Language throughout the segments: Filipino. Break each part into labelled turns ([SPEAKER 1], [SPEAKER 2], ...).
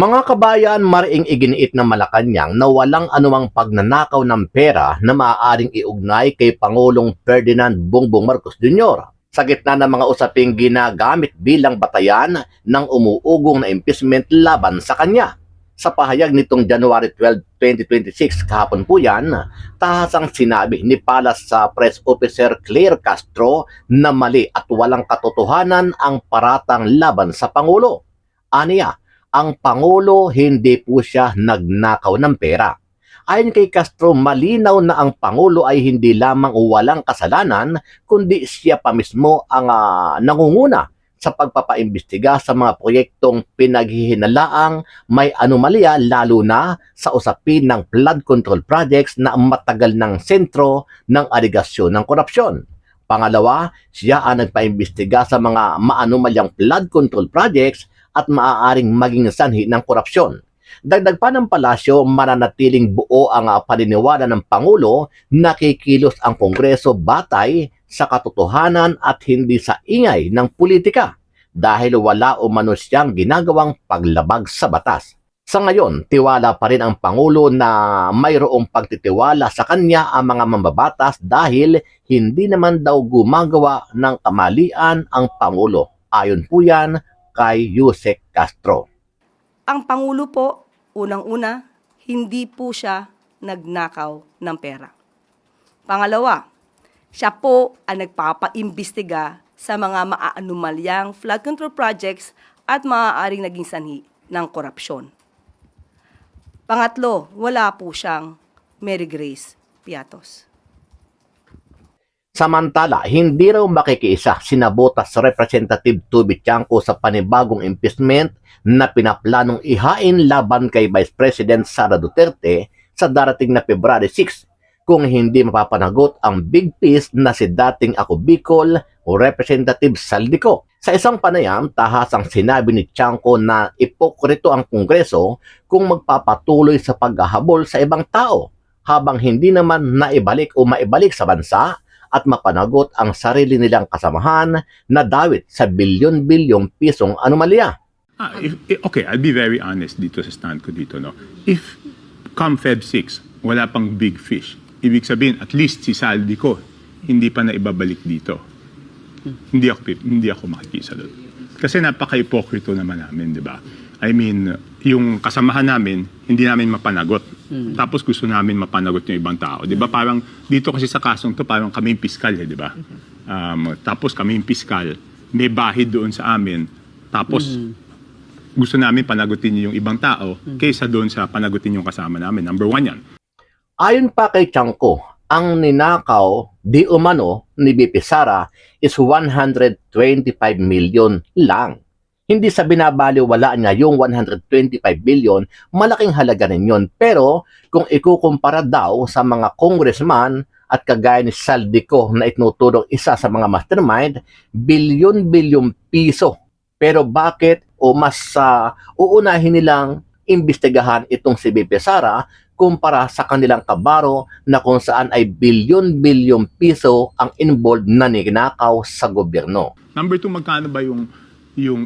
[SPEAKER 1] Mga kabayan, mariing iginiit ng Malacanang na walang anumang pagnanakaw ng pera na maaaring iugnay kay Pangulong Ferdinand Bongbong Marcos Jr. sa gitna ng mga usaping ginagamit bilang batayan ng umuugong na impeachment laban sa kanya. Sa pahayag nitong January 12, 2026, kahapon po yan, tahasang sinabi ni Palas sa Press Officer Claire Castro na mali at walang katotohanan ang paratang laban sa Pangulo. Aniya, ang Pangulo hindi po siya nagnakaw ng pera. Ayon kay Castro, malinaw na ang Pangulo ay hindi lamang walang kasalanan, kundi siya pa mismo ang nangunguna sa pagpapaimbestiga sa mga proyektong pinaghihinalaang may anomalya, lalo na sa usapin ng flood control projects na matagal ng sentro ng aligasyon ng korupsyon. Pangalawa, siya ang nagpaimbestiga sa mga maanomalyang flood control projects at maaaring maging sanhi ng korupsyon. Dagdag pa ng palasyo, mananatiling buo ang paniniwala ng Pangulo na kikilos ang Kongreso batay sa katotohanan at hindi sa ingay ng politika dahil wala umano siyang ginagawang paglabag sa batas. Sa ngayon, tiwala pa rin ang Pangulo na mayroong pagtitiwala sa kanya ang mga mambabatas dahil hindi naman daw gumagawa ng kamalian ang Pangulo. Ayon po yan kay Yusek Castro.
[SPEAKER 2] Ang Pangulo po, unang-una, hindi po siya nagnakaw ng pera. Pangalawa, siya po ang nagpapaimbestiga sa mga maaanomalyang flood control projects at maaaring naging sanhi ng korupsyon. Pangatlo, wala po siyang Mary Grace Piatos.
[SPEAKER 1] Samantala, hindi raw makikiisa sina Botas Representative Toby Chanco sa panibagong impeachment na pinaplanong ihain laban kay Vice President Sara Duterte sa darating na February 6 kung hindi mapapanagot ang big piece na si dating Ako Bicol Representative Saldico. Sa isang panayam, tahasang sinabi ni Chanco na ipokrito ang Kongreso kung magpapatuloy sa paghahabol sa ibang tao habang hindi naman naibalik o maibalik sa bansa at mapanagot ang sarili nilang kasamahan na dawit sa bilyon-bilyong pisong anomalya.
[SPEAKER 3] Okay, I'll be very honest dito sa stand ko dito. No? If come Feb 6, wala pang big fish, ibig sabihin at least si Saldi ko hindi pa na ibabalik dito. Hindi ako makikisa doon. Kasi napaka-hipokrito naman namin, di ba? I mean, yung kasamahan namin, hindi namin mapanagot. Tapos gusto namin mapanagot yung ibang tao. Di ba? Parang dito kasi sa kasong to, parang kami yung piskal, di ba? Tapos kami yung piskal, may bahid doon sa amin. Tapos gusto namin panagutin yung ibang tao kaysa doon sa panagutin yung kasama namin. Number one yan.
[SPEAKER 1] Ayon pa kay Chanco, ang ninakaw di umano ni BP Sara is 125 million lang. Hindi sa binabaliwala niya yung 125 billion, malaking halaga rin yun. Pero kung ikukumpara daw sa mga congressman at kagaya ni Saldico na itinuturong isa sa mga mastermind, bilyon-bilyong piso. Pero bakit o mas uunahin nilang imbestigahan itong si BP Sara kumpara sa kanilang kabaro na kung saan ay bilyon-bilyong piso ang involved na ninakaw sa gobyerno?
[SPEAKER 3] Number two, magkano ba yung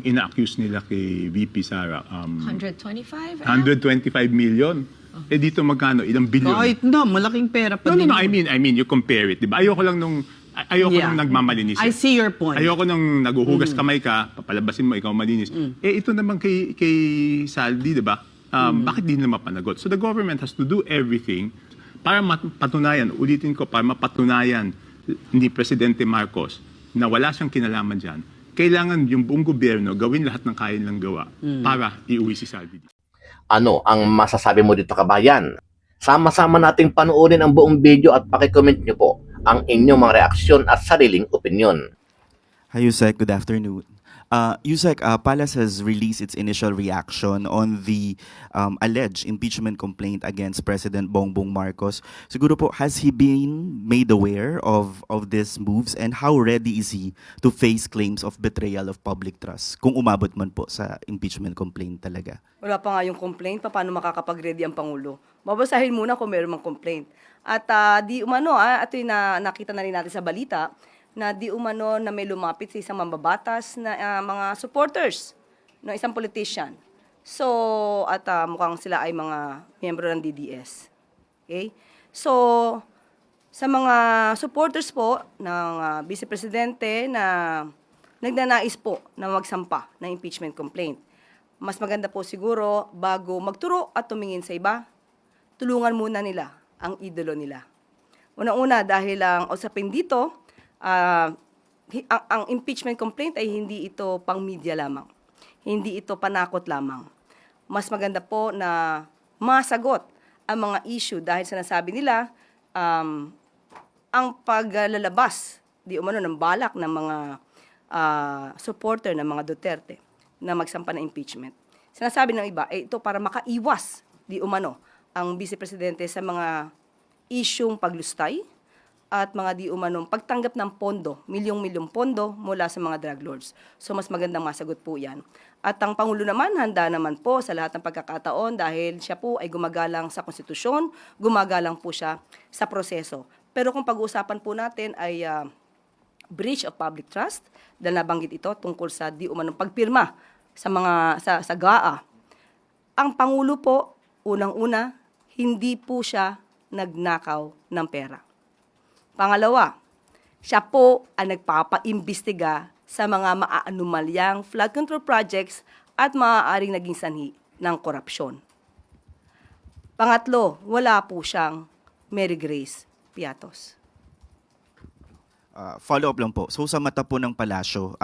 [SPEAKER 3] ina-accuse nila kay VP Sara?
[SPEAKER 4] 125?
[SPEAKER 3] 125 million. Eh dito magkano? Ilang bilyon?
[SPEAKER 5] Kahit na, malaking pera pa din.
[SPEAKER 3] No, I mean, you compare it, di ba? Ayoko lang nung nagmamalinis.
[SPEAKER 5] I see your point.
[SPEAKER 3] Ayoko nung naguhugas kamay ka, papalabasin mo, ikaw malinis. Eh ito naman kay Saldi, di ba? Bakit di nila mapanagot? So the government has to do everything para mapatunayan, ulitin ko, para mapatunayan ni Presidente Marcos na wala siyang kinalaman dyan. Kailangan yung buong gobyerno gawin lahat ng kaya nilang gawa para iuwi si Saldi.
[SPEAKER 1] Ano ang masasabi mo dito, kabayan? Sama-sama nating panoorin ang buong video at pakicomment nyo po ang inyong mga reaksyon at sariling opinyon.
[SPEAKER 6] Hi, Yusek. Good afternoon. Yusek, Palas has released its initial reaction on the alleged impeachment complaint against President Bongbong Marcos. Siguro po, has he been made aware of these moves and how ready is he to face claims of betrayal of public trust kung umabot man po sa impeachment complaint talaga?
[SPEAKER 2] Wala pa nga yung complaint, paano makakapag-ready ang Pangulo? Babasahin muna kung meron mang complaint. At di umano, ito yung nakita na rin natin sa balita, na di umano na may lumapit sa isang mambabatas na mga supporters ng isang politician So, at mukhang sila ay mga miyembro ng DDS. Okay? So, sa mga supporters po ng Vice Presidente na nagnanais po na magsampa ng impeachment complaint, mas maganda po siguro bago magturo at tumingin sa iba, tulungan muna nila ang idolo nila. Una-una dahil ang usapin dito, ang impeachment complaint ay hindi ito pang media lamang. Hindi ito panakot lamang. Mas maganda po na masagot ang mga issue dahil sinasabi nila ang paglalabas di umano ng balak ng mga supporter ng mga Duterte na magsampa ng impeachment. Sinasabi ng iba, ito para makaiwas di umano ang Vice Presidente sa mga isyung paglustay at mga di umanong pagtanggap ng pondo, milyong-milyong pondo mula sa mga drug lords. So mas magandang masagot po yan. At ang Pangulo naman, handa naman po sa lahat ng pagkakataon dahil siya po ay gumagalang sa konstitusyon, gumagalang po siya sa proseso. Pero kung pag-uusapan po natin ay breach of public trust, dahil nabanggit ito tungkol sa di umanong pagpirma sa GAA. Ang Pangulo po, unang-una, hindi po siya nagnakaw ng pera. Pangalawa, siya po ang nagpapaimbestiga sa mga maaanumalyang flood control projects at maaaring naging sanhi ng korupsyon. Pangatlo, wala po siyang Mary Grace Piatos.
[SPEAKER 6] Follow-up lang po. So sa mata po ng palasyo,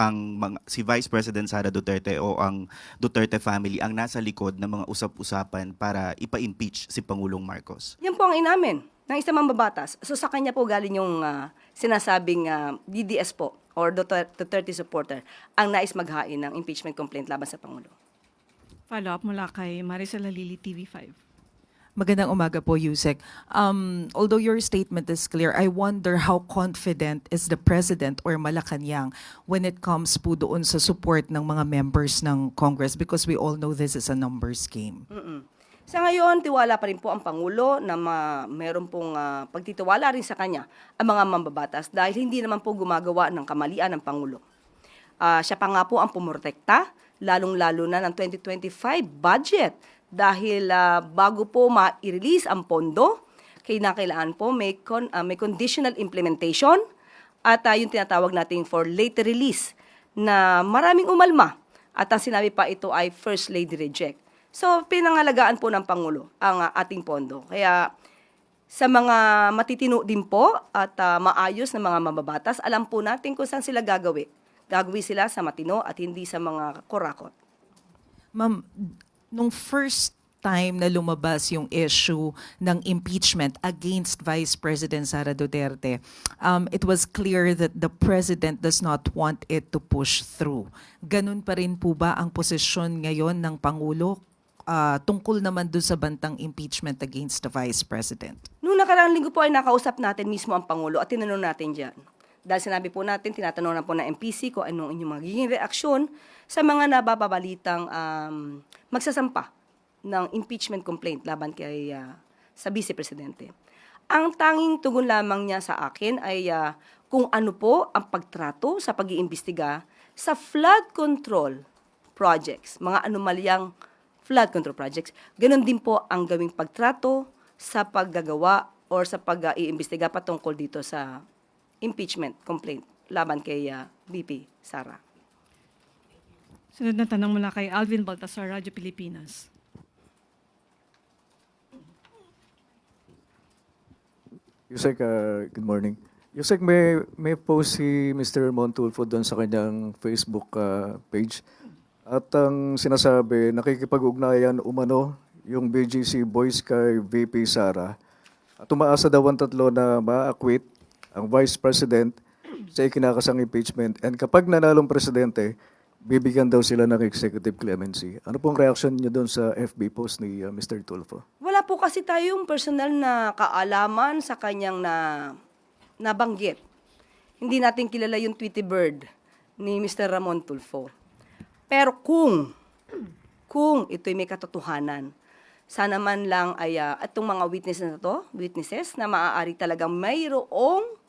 [SPEAKER 6] si Vice President Sara Duterte o ang Duterte family ang nasa likod ng mga usap-usapan para ipa-impeach si Pangulong Marcos.
[SPEAKER 2] Yan po ang inamin ng isang mambabatas. So sa kanya po galing yung sinasabing DDS po or Duterte supporter ang nais maghain ng impeachment complaint laban sa Pangulo.
[SPEAKER 4] Follow-up mula kay Maricel Halili, TV5.
[SPEAKER 7] Magandang umaga po, Yusek. Although your statement is clear, I wonder how confident is the President or Malacanang when it comes po doon sa support ng mga members ng Congress because we all know this is a numbers game.
[SPEAKER 2] Sa ngayon, tiwala pa rin po ang Pangulo na meron pong pagtitiwala rin sa kanya ang mga mambabatas dahil hindi naman po gumagawa ng kamalian ng Pangulo. Siya pa nga po ang pumortekta, lalong-lalo na ng 2025 budget dahil bago po ma-release ang pondo, kailangan po may conditional implementation at yung tinatawag natin for later release na maraming umalma at ang sinabi pa ito ay First Lady reject. So, pinangalagaan po ng Pangulo ang ating pondo. Kaya sa mga matitino din po at maayos na mga mababatas, alam po natin kung saan sila gagawi. Gagawi sila sa matino at hindi sa mga kurakot.
[SPEAKER 7] Ma'am, nung first time na lumabas yung issue ng impeachment against Vice President Sara Duterte, it was clear that the President does not want it to push through. Ganun pa rin po ba ang posisyon ngayon ng Pangulo tungkol naman doon sa bantang impeachment against the Vice President?
[SPEAKER 2] Noong nakaraang linggo po ay nakausap natin mismo ang Pangulo at tinanong natin dyan. Dahil sinabi po natin, tinatanong na po ng MPC kung anong inyong magiging reaksyon sa mga nababalitang magsasampa ng impeachment complaint laban kay sa Vice Presidente. Ang tanging tugon lamang niya sa akin ay kung ano po ang pagtrato sa pag-iimbestiga sa flood control projects, mga anomalyang flood control projects. Ganon din po ang gawing pagtrato sa paggagawa or sa pag-iimbestiga patungkol dito sa impeachment complaint laban kay VP Sara.
[SPEAKER 4] Sunod na tanong mula kay Alvin Baltasar, Radyo Pilipinas.
[SPEAKER 8] Yusek, good morning. Yusek, may post si Mr. Montulfo doon sa kanyang Facebook page. At ang sinasabi, nakikipag-ugnayan umano yung BGC Boys kay VP Sara. At umaasa daw ang tatlo na ma-acquit ang Vice President sa ikinakasang impeachment. And kapag nanalong presidente, bibigyan daw sila ng executive clemency. Ano pong reaction niyo doon sa FB post ni Mr. Tulfo?
[SPEAKER 2] Wala po kasi tayong personal na kaalaman sa kanyang nabanggit. Hindi natin kilala yung Tweety Bird ni Mr. Ramon Tulfo. Pero kung ito'y may katotohanan, sana man lang ay itong mga witnesses na maaari talagang mayroong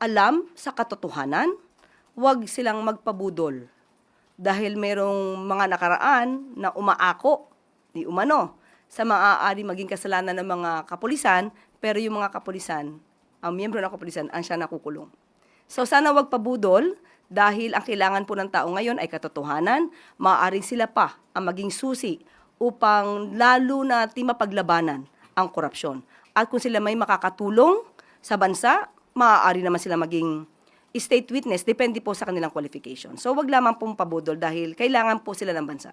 [SPEAKER 2] alam sa katotohanan, huwag silang magpabudol dahil mayroong mga nakaraan na umaako, di umano, sa maaari maging kasalanan ng mga kapulisan, pero yung mga kapulisan, ang miyembro ng kapulisan, ang siya nakukulong. So sana wag pabudol dahil ang kailangan po ng tao ngayon ay katotohanan, maaaring sila pa ang maging susi upang lalo natin mapaglabanan ang korupsyon. At kung sila may makakatulong sa bansa, maaari naman sila maging state witness, depende po sa kanilang qualification. So wag lamang pong pabudol dahil kailangan po sila ng bansa.